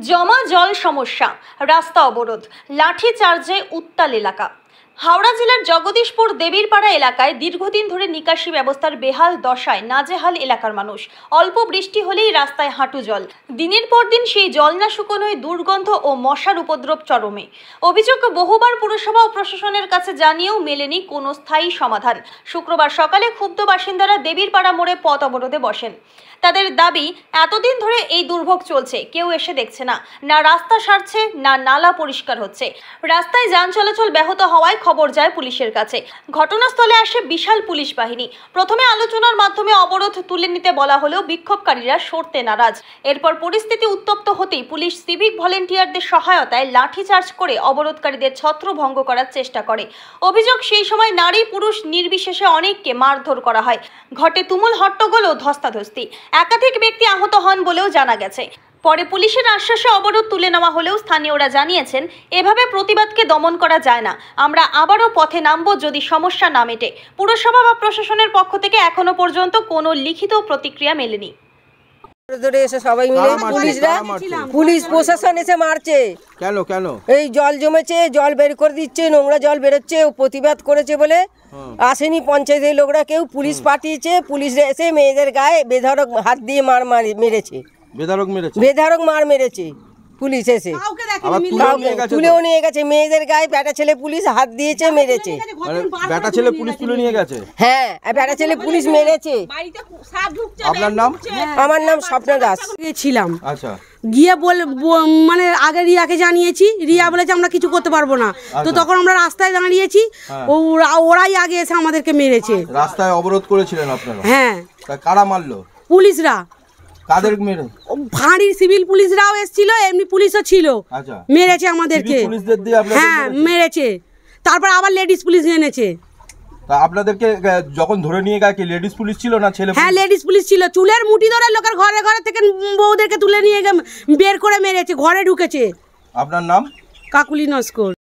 জমা জল সমস্যা, রাস্তা অবরোধ, লাঠি চার্জে উত্তাল এলাকা। হাওড়া জেলার জগদীশপুর দেবীরপাড়া এলাকায় দীর্ঘদিন ধরে নিকাশি ব্যবস্থার বেহাল দশায় নাজেহাল এলাকার মানুষ। অল্প বৃষ্টি হলেই রাস্তায় হাঁটু জল। দিনের পর দিন সেই জল না শুকনোয় দুর্গন্ধ ও মশার উপদ্রব চরমে। অভিযোগ, বহুবার পুরসভা ও প্রশাসনের কাছে জানিয়েও মেলেনি কোনো স্থায়ী সমাধান। শুক্রবার সকালে ক্ষুব্ধ বাসিন্দারা দেবীরপাড়া মোড়ে পথ অবরোধে বসেন। তাদের দাবি, এতদিন ধরে এই দুর্ভোগ চলছে, কেউ এসে দেখছে না, না রাস্তা সারছে, না নালা পরিষ্কার হচ্ছে। রাস্তায় যান চলাচল ব্যাহত হওয়ায় খবর যায় পুলিশের কাছে। ঘটনাস্থলে আসে বিশাল পুলিশ বাহিনী। প্রথমে আলোচনার মাধ্যমে অবরোধ তুলে নিতে বলা হলেও বিক্ষোভকারীরা সরতে নারাজ। এরপর পরিস্থিতি উত্তপ্ত হতেই পুলিশ সিভিক ভলেন্টিয়ারদের সহায়তায় লাঠিচার্জ করে অবরোধকারীদের ছত্রভঙ্গ করার চেষ্টা করে। অভিযোগ, সেই সময় নারী পুরুষ নির্বিশেষে অনেককে মারধর করা হয়। ঘটে তুমুল হট্টগোল ও ধস্তাধস্তি। একাধিক ব্যক্তি আহত হন বলেও জানা গেছে। পরে পুলিশের আশ্বাসে অবরোধ তুলে নেওয়া হলেও স্থানীয়রা জানিয়েছেন, এভাবে প্রতিবাদকে দমন করা যায় না। আমরা আবারও পথে নামব যদি সমস্যা না মেটে। পুরসভা বা প্রশাসনের পক্ষ থেকে এখনো পর্যন্ত কোনো লিখিত প্রতিক্রিয়া মেলেনি। ধরে এসে সবাই মিলে পুলিশ প্রশাসন এসে মারছে। কেন কেন? এই জল জমেছে, জল বের করে দিচ্ছে, নোংরা জল বেরোচ্ছে। ও প্রতিবাদ করেছে বলে আসেনি পঞ্চায়েতের লোকরা, কেউ পুলিশ পাঠিয়েছে। পুলিশরা এসে মেয়েদের গায়ে বেধড়ক হাত দিয়ে মেরেছে। বেধড়ক মার মেরেছে পুলিশ এসে, তুলেও নিয়ে গেছে। মেয়েদের গায়ে বেটা ছেলে পুলিশ হাত দিয়েছে, মেরেছে। বেটা ছেলে পুলিশ তুলে নিয়ে গেছে? হ্যাঁ, বেটা ছেলে পুলিশ মেরেছে। আপনার নাম? আমার নাম স্বপ্না দাস। ছিলাম, আচ্ছা। গিয়ে মানে আগে রিয়াকে জানিয়েছি। রিয়া বলেছে আমরা কিছু করতে পারবো না। তো তখন আমরা রাস্তায় দাঁড়িয়েছি, ওরাই আগে এসে আমাদেরকে মেরেছে। রাস্তায় অবরোধ করেছিলেন আপনারা? হ্যাঁ। কারা মারলো? পুলিশরা। কাদের মেরে? ভারী সিভিল পুলিশরাও এসেছিল, এমনি পুলিশও ছিল। আচ্ছা। মেরেছে আমাদেরকে। পুলিশদের দিয়ে আপনাদের? হ্যাঁ, মেরেছে। তারপর আবার লেডিস পুলিশ এনেছে। তা আপনাদেরকে যখন ধরে নিয়ে গেছে লেডিস পুলিশ ছিল না ছেলে? হ্যাঁ, লেডিস পুলিশ ছিল। চুলের মুঠি ধরে লোকের ঘরে ঘরে থেকে বউদেরকে তুলে নিয়ে বের করে মেরেছে, ঘরে ঢুকেছে। আপনার নাম? কাকুলি নস্কর।